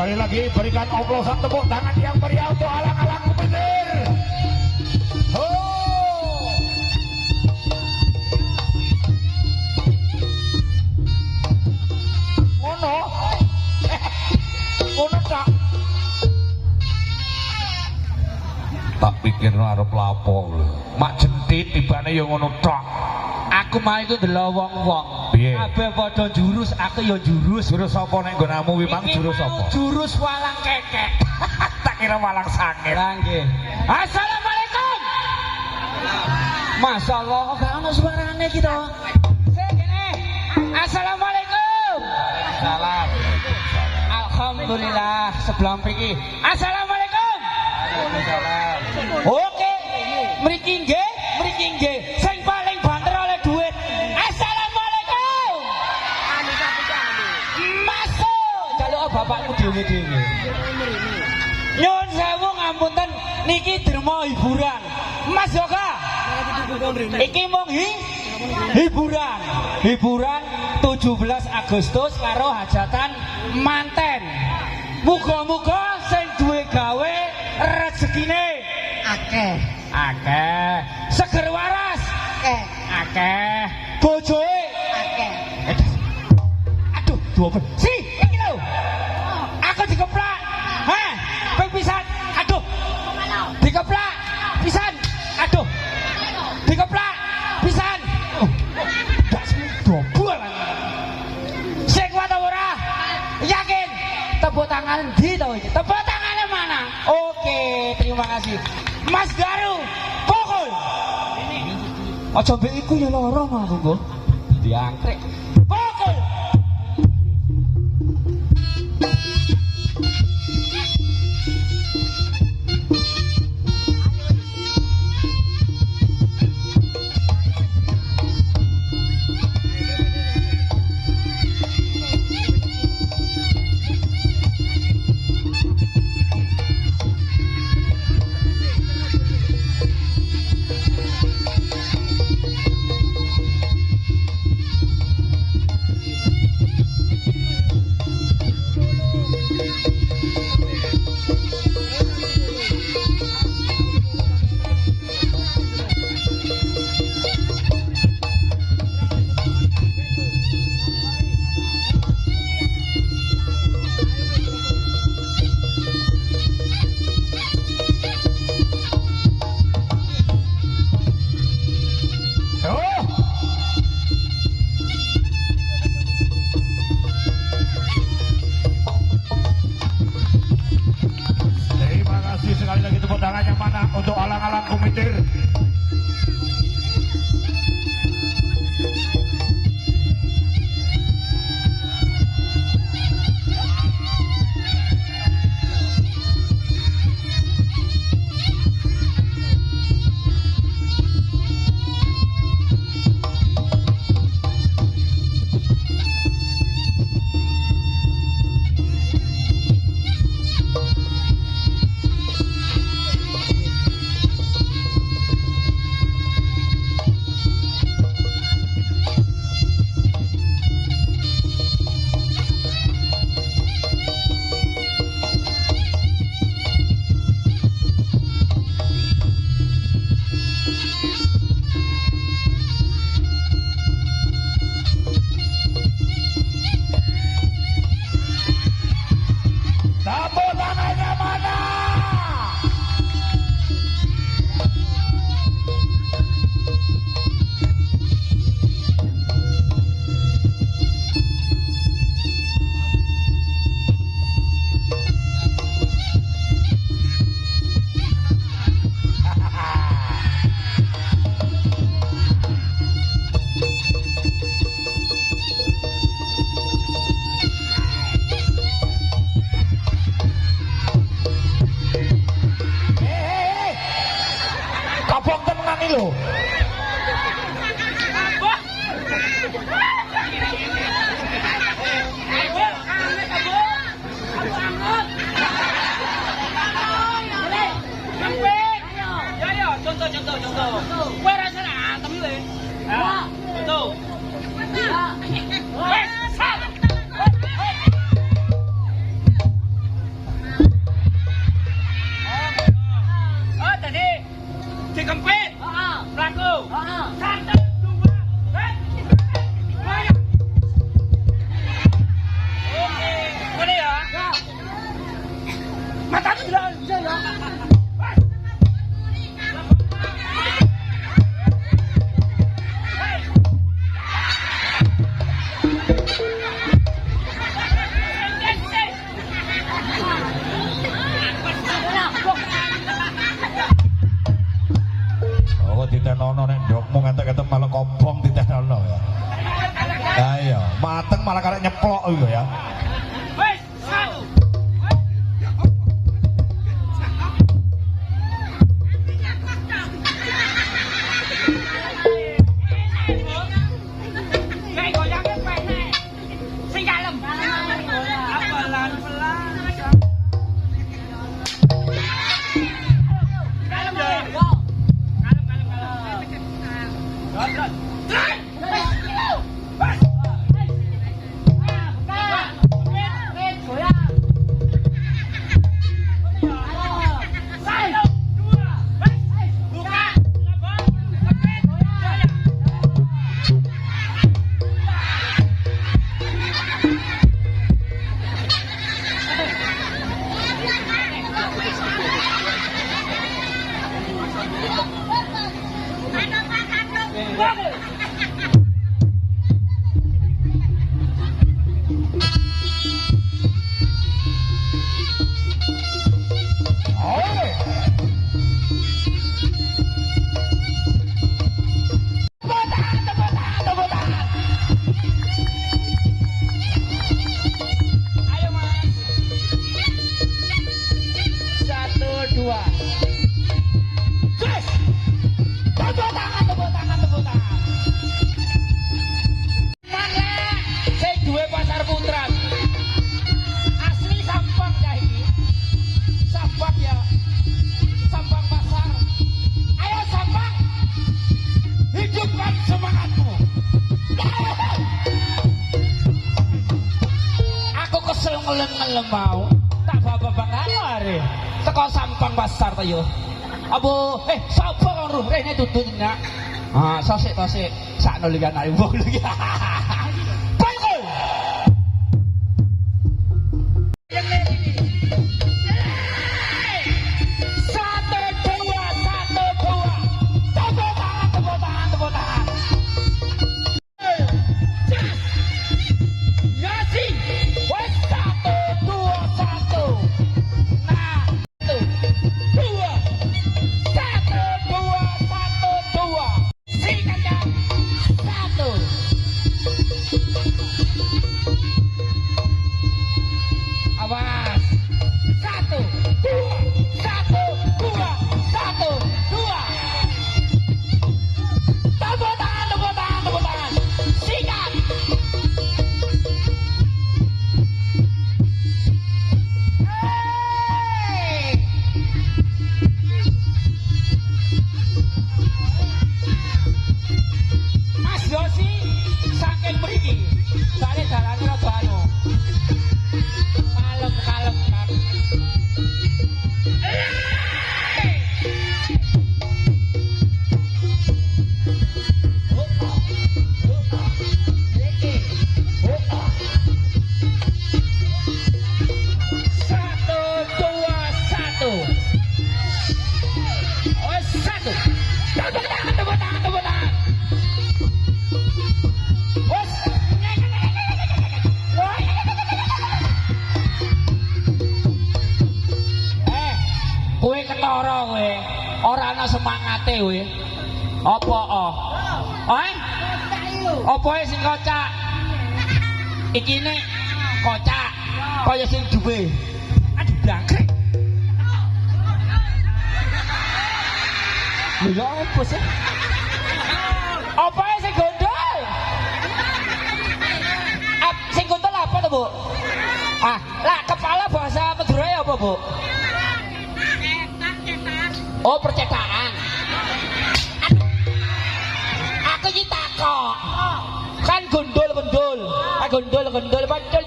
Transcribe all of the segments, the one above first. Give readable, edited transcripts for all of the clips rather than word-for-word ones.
Sekali lagi berikan oplosan tepuk tangan yang meriah untuk alang-alang Kumitir. Ngono. Ngono tak. Tak pikir arep lapo lho. Mak jentit tibane ya ngono tok. Aku mah itu delok wong-wong. Piye? Kabeh padha jurus, aku ya jurus. Jurus sapa nek nggonamu wi mang jurus sapa? Jurus walang kekek. Tak kira walang sangit. Lah nggih. Assalamualaikum. Masyaallah kok gak ono suarane iki to. Sing kene. Assalamualaikum. Salam. Alhamdulillah sebelah mriki. Assalamualaikum. Waalaikumsalam. Oke. Mriki nggih, mriki nggih. Sing paling banter oleh duit. Assalamualaikum. Masuk. Jaluk bapakku dhewe-dhewe. Nyun sewu ngapunten niki derma hiburan. Mas Yoga. Iki mung hiburan. Hiburan 17 Agustus karo hajatan manten. Muga-muga sing duwe gawe rezekine akeh. Akeh. Seger waras. Akeh. Akeh. Bojoe akeh. Aduh, dua si, iki lho. Aku dikeplak. Hah? Ping pisan. Aduh. Dikeplak. Pisan. Aduh. Dikeplak. Pisan. Dak dobol. Sing kuat ora? Yakin? Tepuk tangan ndi to iki? Tepuk tangannya mana? Oke, terima kasih. Mas Garu, pukul. Aja mbek iku ya loro aku kok. Diangkrek. Pukul. ngelem mau tak bapak ngare teko Sampang Pasar ta yo apa sapa kok ruh rene tutut nak sosik sakno liyan ae wong lho Bangkul ora ana semangate kowe. Apa Apa sing kocak? Iki ne kocak kaya sing duwe. Aduh blangkrek. Lha opo sih? Apa sing gondol? Sing gondol apa to, Bu? Lah kepala bahasa Madura apa, Bu? Oh, percetakan. Aku iki takok. Kan gondol. Gondol pancul.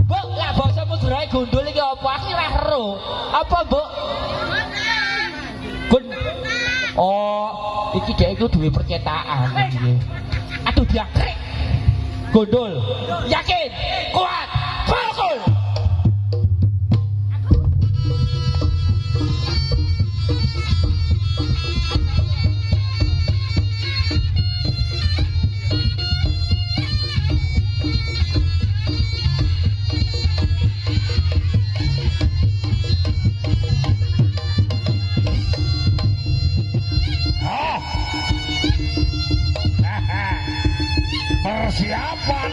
Bu, lah basa Madura gondol iki apa? Aku ora ero. Apa, Bu? Oh, iki dhek iku duwe percetakan iki. Aduh diakrek. Gondol. Yakin? Kuat. Bakul. Persiapan.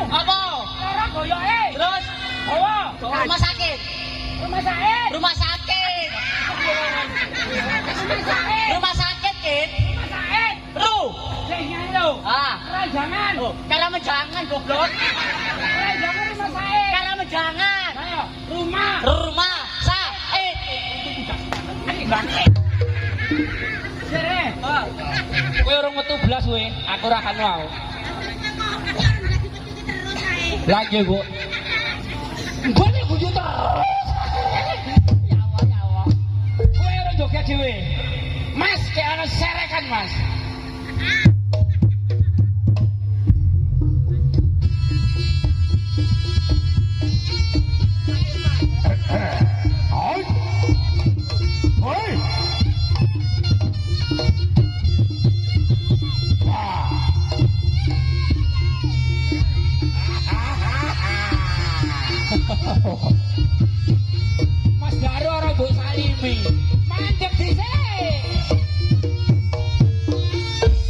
Apa? Goyoke. Terus bawa rumah sakit. Rumah sakit, Kit. Rumah sakit. Ru. Keranjangan. Oh, karamen jangan goblok. Keranjangan rumah saya. Karamen jangan. Ayo, rumah. Rumah Said. Sere. Oh. Kowe urung metu blas kowe, aku ora kan wau. Lagi, Bu. Mbone guyu terus. Ya Allah. Kowe ora joget dhewe. Mas, kayak ana serekan, Mas. Oi. Oi. Mas Daru ora mbok salimi. Mandek dhisik.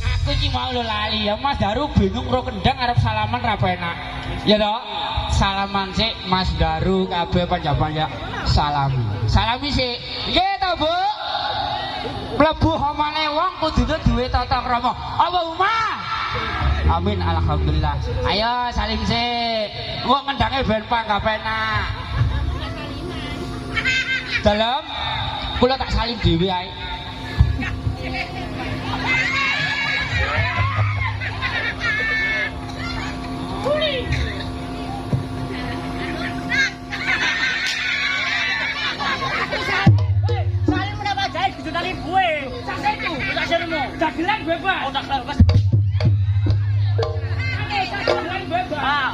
Aku iki mau lho lali ya. Mas Daru bingung ro kendang arep salaman ra penak. Ya toh? Salaman sik Mas Daru kabeh panjang-panjang salami. Salami sik. Nggih to, Bu? Mlebu omane wong kudune duwe tata krama. Apa umah? Amin alhamdulillah. Ayo salim sik. Wong ngendange ben gak penak. Dalam kula tak salim dhewe ae. Salim menapa jahe dijutali gue. Sak itu, sak seremu. Dagelan bebas. Oh, tak bebas. Dagelan bebas. Ah.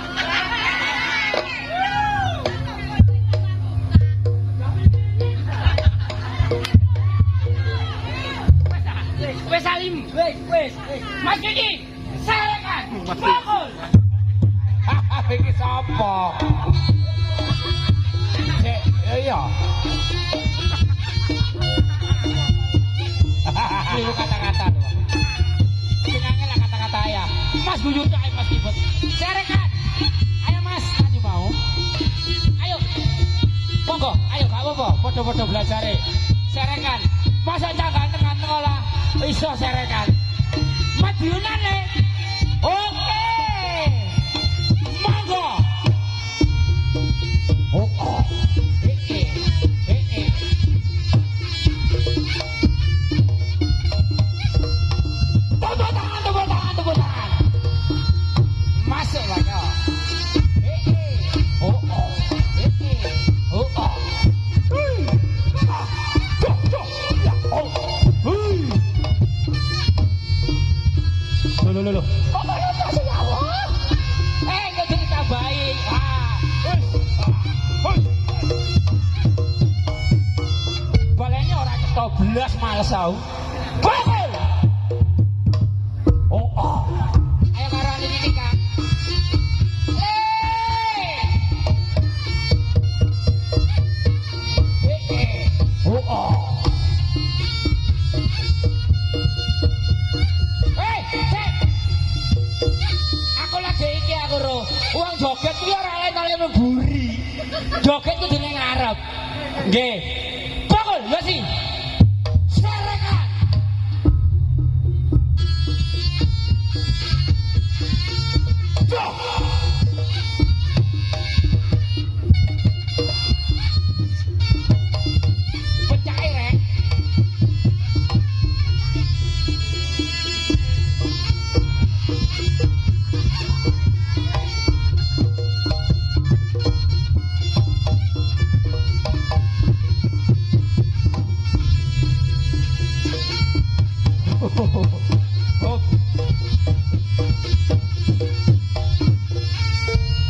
Wes salim. Wes. Mas Kiki, sarekan. Fokus. Iki sapa? Cek, iya. Keliru kata-kata lho. Senangnya lah kata-kata ya. Mas guyur cak Mas Kibet. Serekan. Ayo Mas, maju mau. Ayo. Monggo, ayo gak apa-apa. Podo-podo belajare. Serekan. Masa cak ganteng-ganteng olah iso serekan. Majunan le. Oke. Monggo. Oh. Tepuk tangan. Masuk banyak. Oh. Loh. Nggak cerita baik. Balenya orang ketoblas males tau. Bakul. Oh. Ayo karo ini Kang. Oh. Cek. Aku lagi iki aku ro. Uang joget iki ora lain kali memburi. Joget kudu ning ngarep. Nggih. Bakul, lho sih. Serekan. Pecah rek.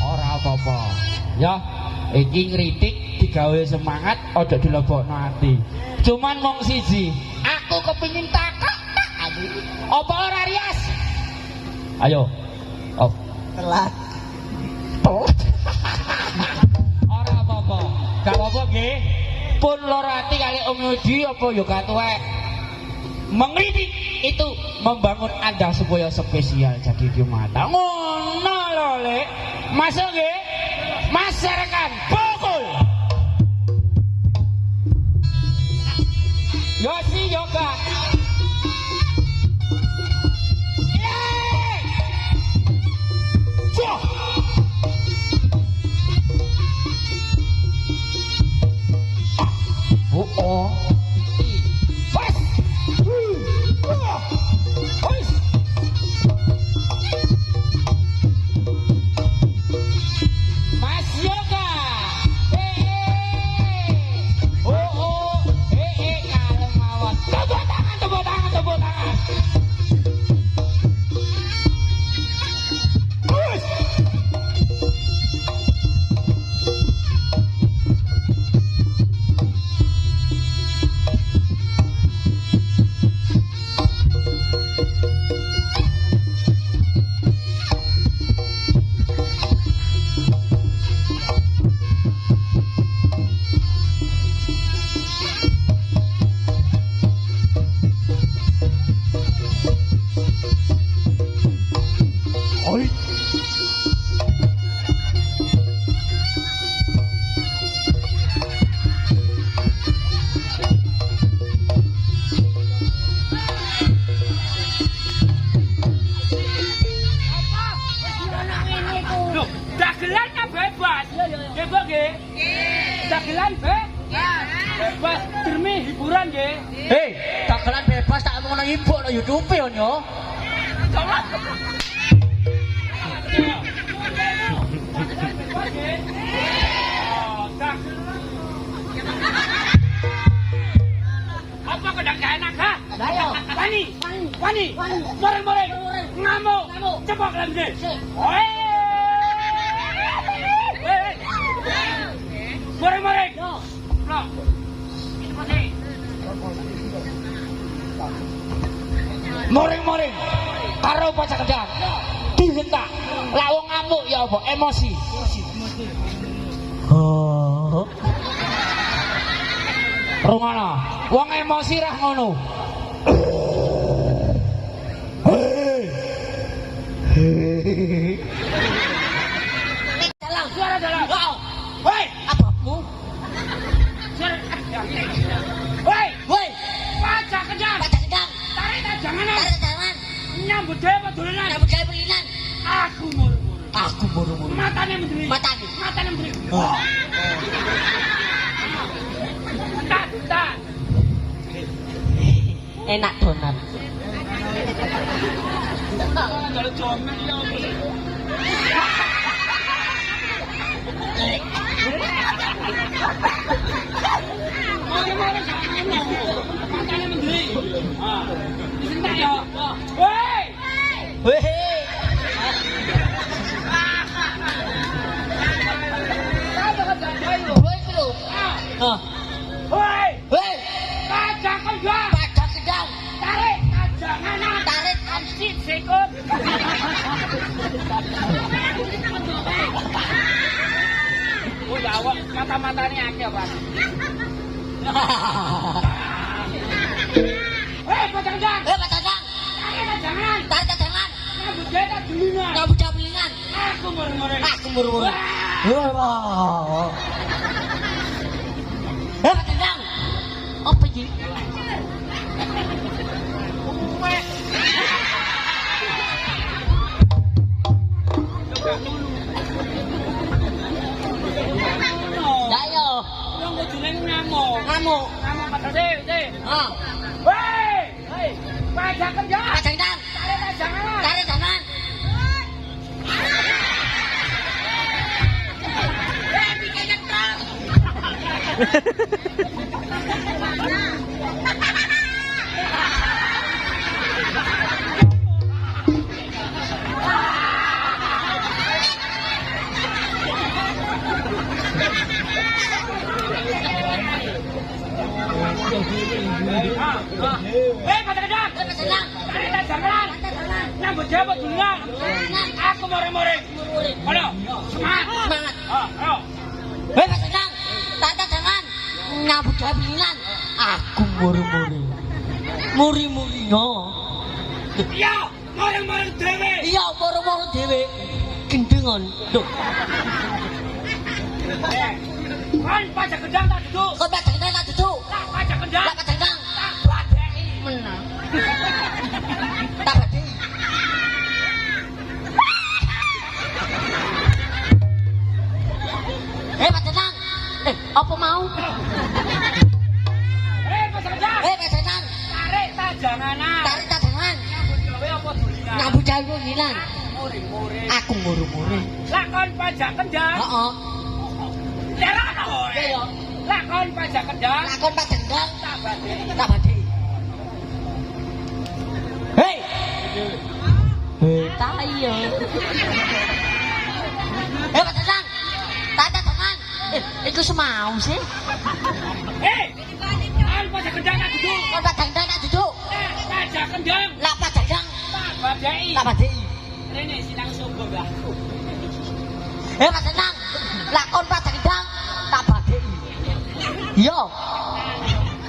Ora apa-apa. Ya, iki ngritik digawe semangat aja dilebokno ati. Cuman mong siji, aku kepingin takak. Apa ora Rias? Ayo. Oh. Telat. Ora apa-apa. Gak apa-apa nggih. Pun loro ati kali Om Yudi apa ya katuwek. Mengritik itu membangun Anda supaya spesial jadi Jumatan. Ngono lho, Lek. Masuk nggih. Masyarakat pukul. Yosi yoga. Dagelannya bebas. Nggih, nggih. Dagelan bebas. Demi hiburan nggih. Hei, dagelan bebas tak ngomong nang ibu nang YouTube yo. Apa kadang gak enak ha? Ayo. Wani. Moreng. Ngamuk. Cepok lemje. Moreng. Loh. Moring karo pacak kedang dihentak lak wong ngamuk ya apa emosi rungono wong emosi rah ngono Suara dalam. Woi apapmu woi Pacak kedang. Tarik jangan. Nyambut gawe apa dolanan? Aku muru-muru. Matane mendri. Tak. enak donat Kalau jomen ya. Matane mendri. Disentak ya. Woi. Woi. Pajak kedang. Tarik ansit sekon. Oh ya awak mata-matane akeh, Pak. Pajak kedang. Tarik jangan. Nyambut gawe dulingan. Aku murmur. Kedang apa iki Dayo Wong kudune ngamuk. ngamuk Padhe, Teh. Hei. Pajak kedang. Tarik jangan. Pajak kedang. Tarik jangan. Nyambut gawe dulingan. Aku moreng-moreng. Ayo, semangat. Ayo. Kedang jangan nyambut gawe dulingan aku muri-murinya Iya, moreng-moreng dhewe. iya moro-moro dhewe gendengan lho Kan pajak kedang tak duduk. kok pajak kedang tak duduk Pajak kedang. pajak kedang Tak badai. menang tak badhe pajak kedang apa mau Pajak kedang. pajak kedang Tarik tajanganan. tarik jangan Gawe apa dulingan? nyambut gawe dulingan Muring-muring. aku muru-muru Lakon pajak kedang. heeh Daerah apa? iya Lakon pajak kedang. lakon pajak kedang Tak badai. tak badhe hei tai yo Pak Dadang tata tangan itu semau sih Kan pajak kedang tak duduk. kalau Pak Dadang tak duduk Pajak kedang. lah Pak Dadang Tak badai. tak badhe Rene sinang sombong lah. Pak Dadang lakon Pak Dadang tak badhe yo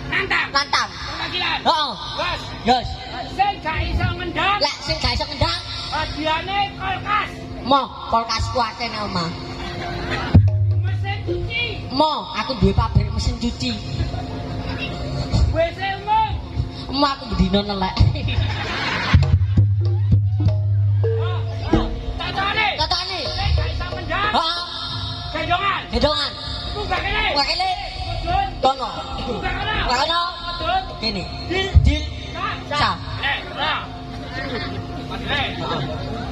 Nantang. Panggilan. heeh Bos. yes Sing gak iso ngendang. lah sing gak iso ngendang Hadiane kulkas. moh kulkas kuate nang omah Mesin cuci. moh aku duwe pabrik mesin cuci WC umum. moh aku bedino nelek Tatane. tatane Sing gak iso ngendang. heeh Gedongan. Buka kene. Buka kene. Dun. Tono. Buka kene. Buka kono. Dun. Kene. Dil. Dil. Sa. Nah.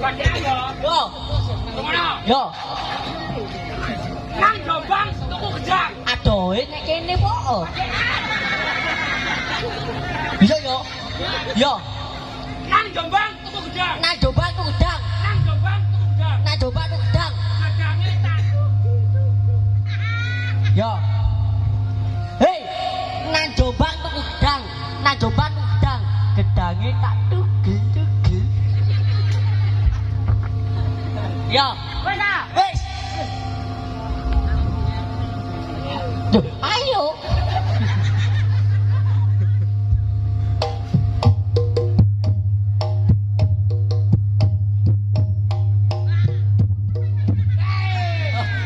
Pakai ayo. Yo. Ngono. Yo. Nang Jombang tuku gedang. Aduh, nek kene po. Yo yo. Yo. Nang Jombang tuku gedang. Nang Jombang tuku gedang. Nang Jombang tuku gedang. Nang Jombang tuku gedang. Gedange tak. Yo. Hei, nang Jombang tuku gedang. Nang Jombang tuku gedang. Gedange tak tugel-tugel. Yo. Wes ah. Wes. Duh, ayo.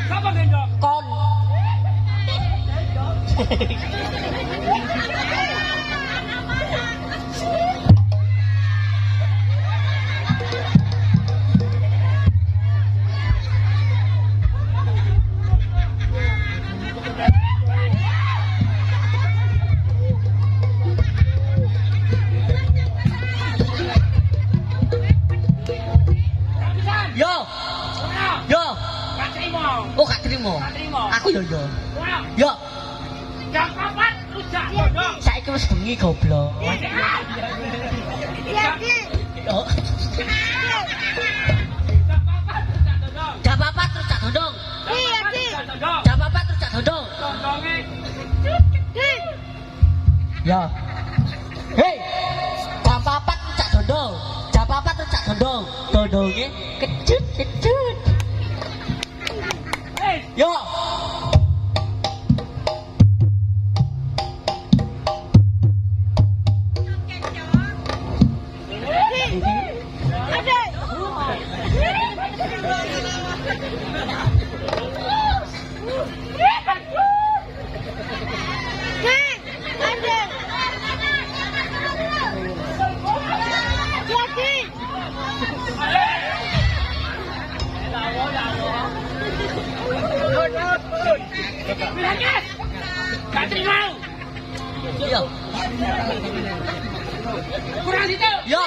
Sapa gendong? Kon. Yo, Ngono. yo. Gak trimo. Oh, gak terima. Gak trimo. Aku yo yo. Ngono. Yo, Jam 4 rujak bodong. saiki wis bengi goblok. Iya, Ki. Yo. Jam 4 rujak bodong. Jam apa terus cak dodong? Iya, Ki. Bodong. Jam apa terus cak dodong? Dodonge. Ya. Hei, jam apa terus cak dodong? Jam apa terus cak dodong? Dodonge kecut kecut. Eh, Yo. Bilangnya. Gak trimo. Yo. Kurang itu. Yo.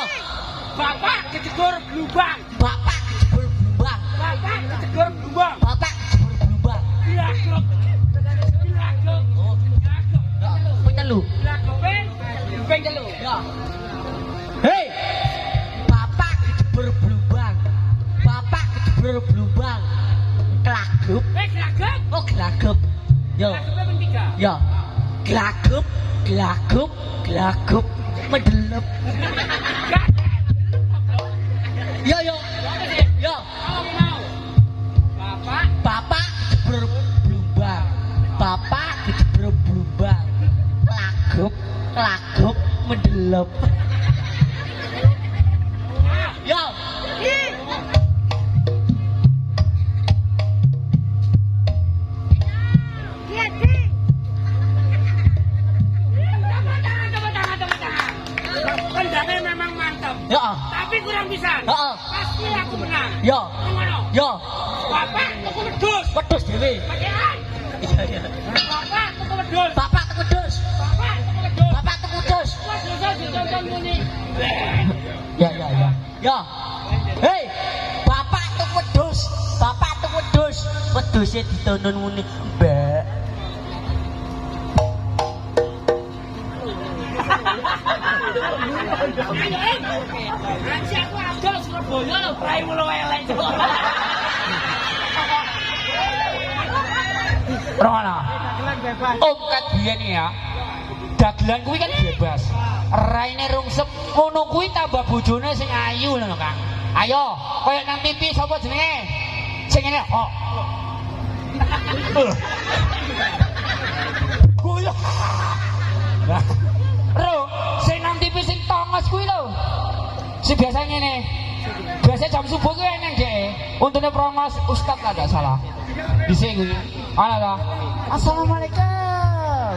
Bapak kejegur blubang. Bapak kejebur blumbang. Bapak kejegur blubang. Bapak kejebur blumbang. Bilagok. Bilagok. Bilagok. Ping telu. Bilagoke. Ping telu. Ya. Hei, bapak kejebur blumbang. Bapak kejebur blumbang. Kelagup. Gelagok. Oh, kelagup. Yo, Gelagoknya ping 3. yo. Kelagup, kelagup, kelagup. Mendelep. Gak. Yo, yo. Yo, Kalau mau. Bapak. bapak kejebur blumbang. Bapak kejebur blumbang. Kelagup, kelagup, mendelep. Yo. Tendangnya memang mantap. Yo. Tapi kurang bisa. Heeh. Pasti aku menang. Yo. Ngono. Yo. Bapak tuku wedhus. Wedhus dhewe. Pakean. Iya, iya. Bapak tuku wedhus. Bapak tuku wedhus. Bapak tuku wedhus. Bapak tuku wedhus. Wedhusnya ditonton muni. Ya, ya, ya. Ya. Hei, bapak tuku wedhus. Bapak tuku wedhus. Wedhusnya ditonton muni. Mbak. Nanti aku adol Surabaya lho, prai mulo elek. Rono. Om kat biyen ya. Dagelan kuwi kan bebas. Raine rungsep ngono kuwi tambah bojone sing ayu lho, Kang. Ayo, koyo nang TV sapa jenenge? Sing ngene, oh. Goyo. Ro, sing nang TV sing tongos kuwi lho. Sing biasa ngene. Biasa jam subuh kuwi nang dhek. Untune promos ustaz lah gak salah. Dhisik kuwi. Ana ta? Assalamualaikum.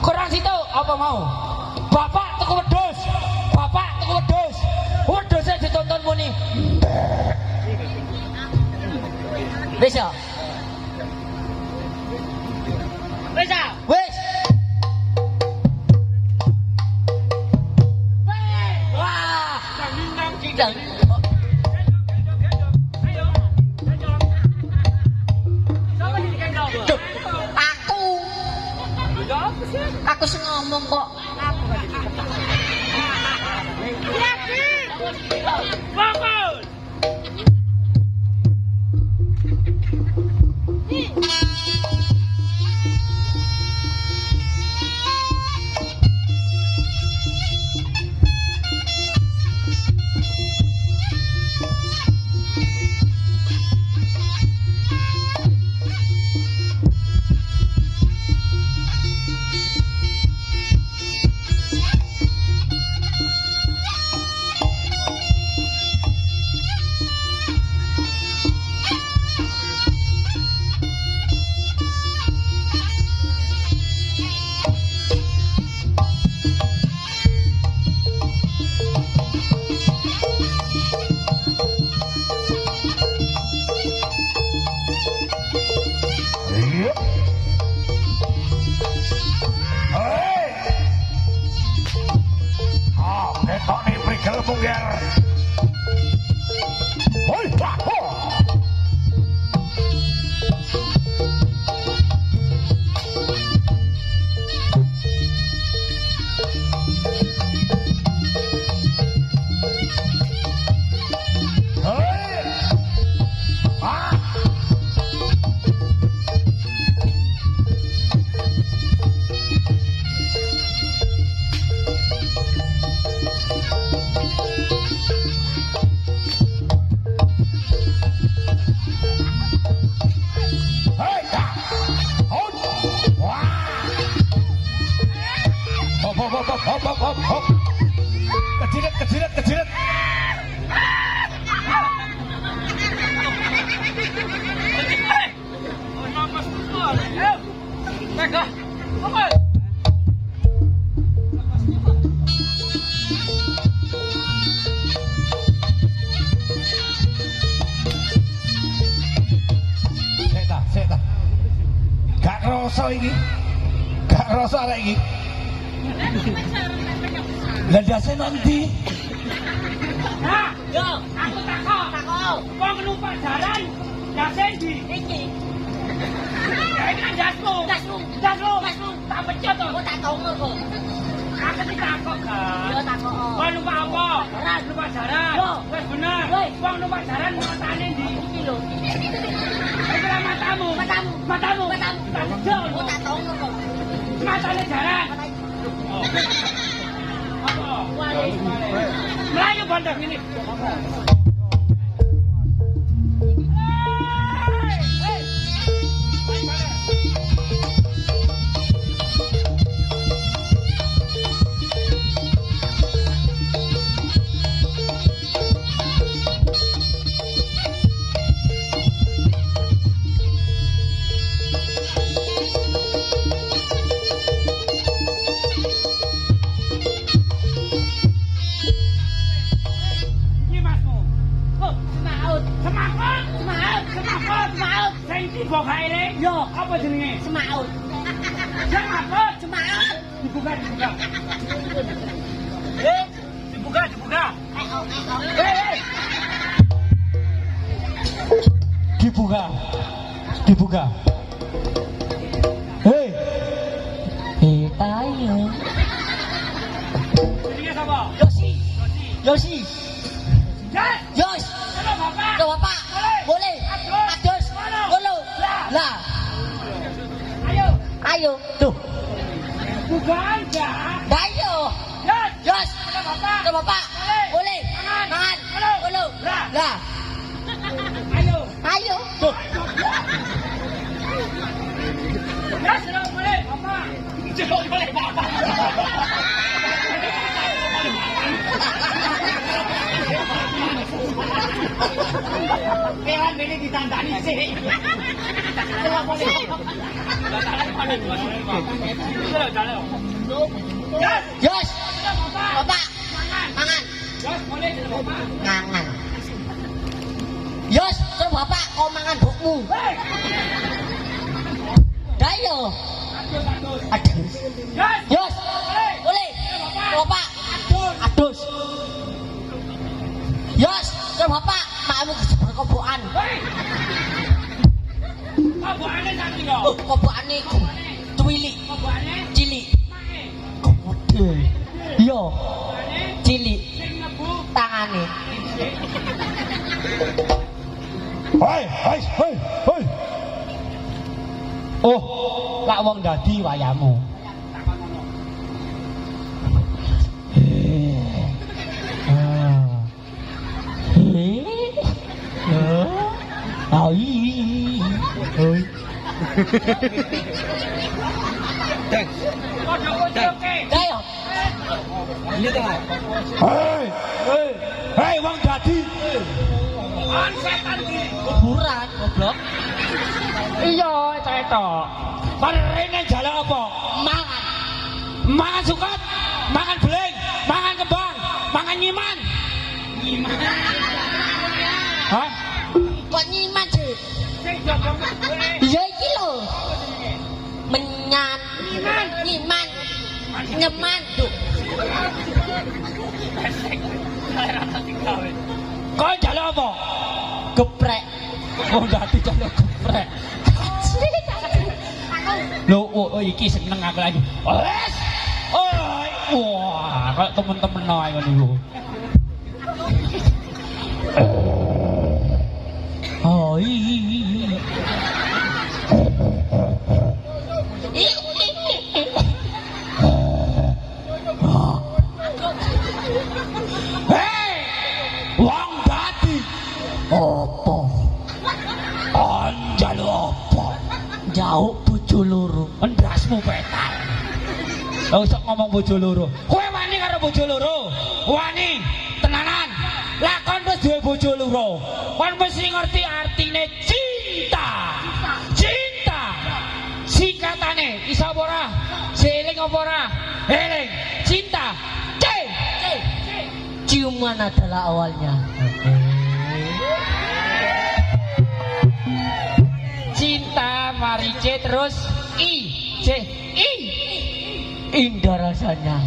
Kurang situ apa mau? Bapak tuku wedhus. Bapak tuku wedhus. Wedhusnya ditonton muni. Wis ya. Wis ah. Wis. Wah, nang Tidak. Duh, aku sing ngomong kok. Fokus. Kejiret. Seta. Gak kroso iki. Gak kroso arek iki. Lah dase nanti. Nah, yo, aku takok. Wong numpak jalan, dase ndi? Iki. Ya iki dasmu. Tak pecot to. Kok tak tau kok. Aku ditakok kan. Yo takok. Wong numpak apa? Jaran. Numpak jaran. Yo. Wis bener. Wis. Wong numpak jaran matane ndi? Iki lho. Iki lah matamu. Matamu. Tak pecot. Kok tak tau kok. Matane jaran. Apa? Melayu bandar ini. Yo, apa jenenge? Semaut. Semaut. Semaut. Dibuka. Dibuka. Dibuka. Hei. Ayo. Jenenge sapa? Yosi. Jas. Yos. Halo Bapak. Boleh. Adus. Ngono. Lah. Ayo. Tuh. Buka aja. Ayo. Jas. Yos. Halo Bapak. Boleh. Mangan. Ngono. Lah. Ayo. Tuh. Jas, boleh Bapak. Boleh Bapak. Kewan ini ditandani sih. Coba boleh. Yos. Bapak. Mangan. Jas, boleh Bapak. Mangan. Yos. bapak kau mangan bukmu. Dayo. Adus. Yos. Boleh. Bapak. Adus. Yos, bapak makmu berkobokan. Kobokane sakit yo. Oh, kobokane iku. Cilik. Kobokane Cilik. Gede. Yo. Cilik. sing mlebu Tangane. Hei. Oh, lak wong dadi wayamu. kodok-kodoke. Dayo. Hei, wong dadi. On setan iki. Kuburan goblok. Iya, cetok. Parene jala apa? Mangan. Mangan sukat, mangan beling, mangan kembang, mangan nyiman. Hah? Kok nyiman sih? Sing jaga kowe. Ya iki lho. Menyan. Nyiman. Nyeman. Duh. Kau jala apa? Geprek. Oh, dadi jala geprek. Loh, iki seneng aku lagi. Wes. Oi, wah, kayak temen-temen ae ngono iku. Oh, Hei, wong dadi. Apa? Anjal apa? Jauh bojo loro. Endasmu petal. Lah usah ngomong bojo loro. Kowe wani karo bojo loro? Wani, tenanan. Lah kon wis duwe bojo loro. Kon mesti ngerti artine cinta. Cinta. Singkatane iso apa ora? Seling apa ora? Eling. Cinta. C. Ciuman adalah awalnya. Cinta mari C terus I. C. I. Indah rasanya.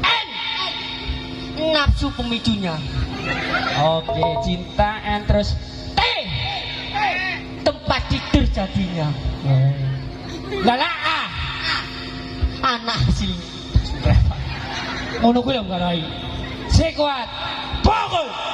N. Nafsu pemicunya. Oke, cinta N terus T. Tempat tidur jadinya. Lala A. Anak hasilnya. Ngono kuwi lho ngarai. C kuat. Pokok.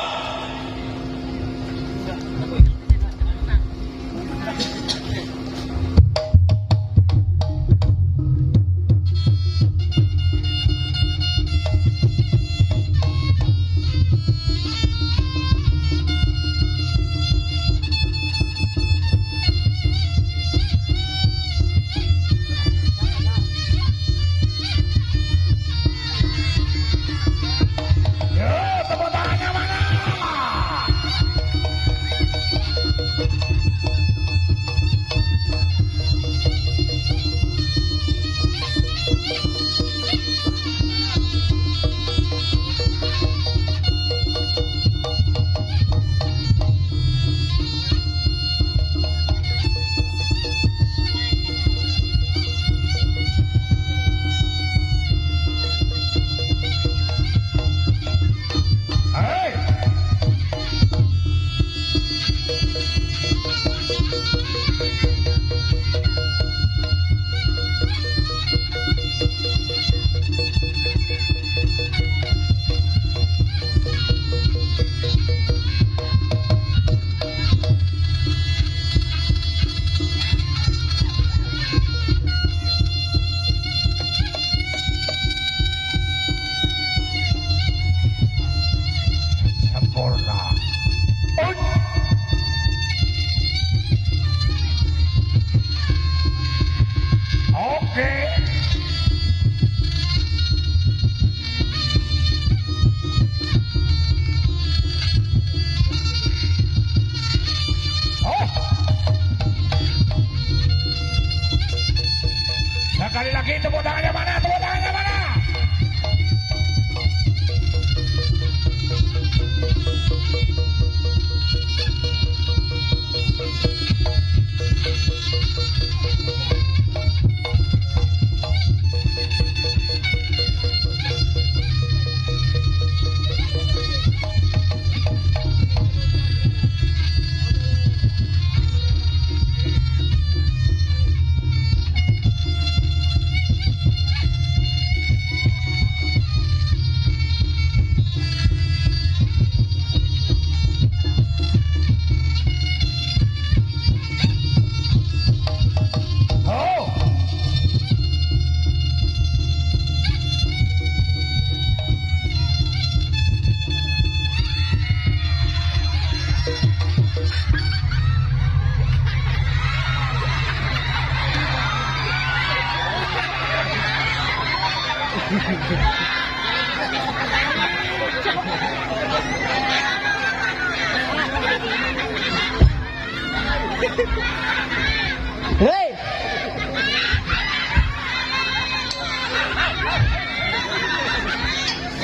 Hei.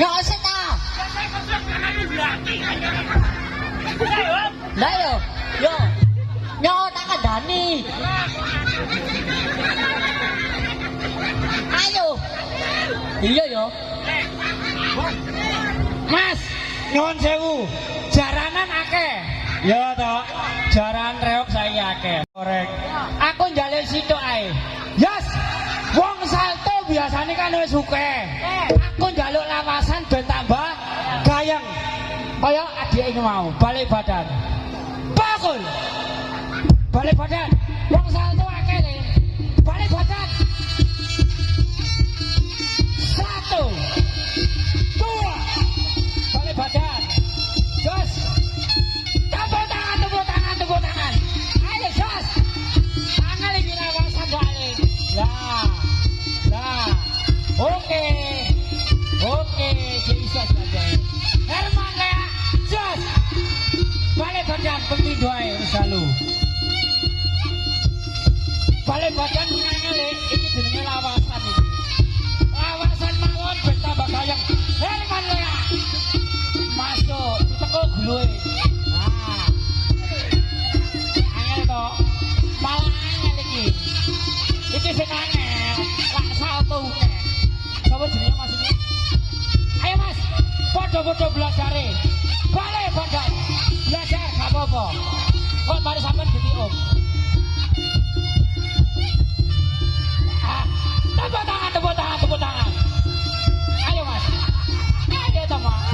Yo sik ta. Lah yo. Yo tak kandhani. Ayo. Iya yo. Mas, nyuwun sewu. Jaranan akeh. Ya toh, jaran reok saya akeh. Korek. Aku njaluk sitok ae. Yes. Wong salto biasane kan wis suke. Aku njaluk lawasan ben tambah gayeng. Kaya adik iki mau, balik badan. Bakul. Balik badan. Wong salto akeh le. Balik badan. 1 2 balik badan. Jos. Tepuk tangan. Ayo jos. Tangan iki lawasan balik. Lah. Oke, bisa saja. Herman Lea, jos. Balik badan pemindo ae selalu. Balik badan ngene iki jenenge lawasan iki. Lawasan mawon ben tambah gayeng. Herman Lea. Masuk, diteko gluwe. Nah. Angel to. Malah angel iki. Iki sing angel. Lak salto ukeh. Sapa jenenge Mas iki? Ayo Mas, padha-padha belajare. Balik badan. Belajar gak apa-apa. Kok mari sampean dadi om. Tepuk tangan. Ayo Mas. Ayo to Mas.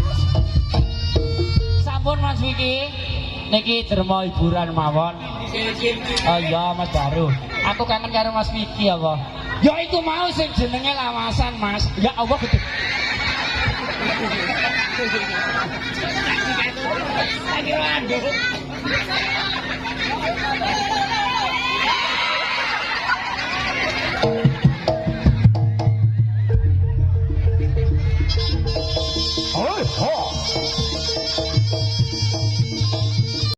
Sampun Mas Wiki. Niki derma hiburan mawon. Oh iya Mas Daru. Aku kangen karo Mas Wiki apa? Ya iku mau sing jenenge lawasan Mas. Ya Allah gede. Lagi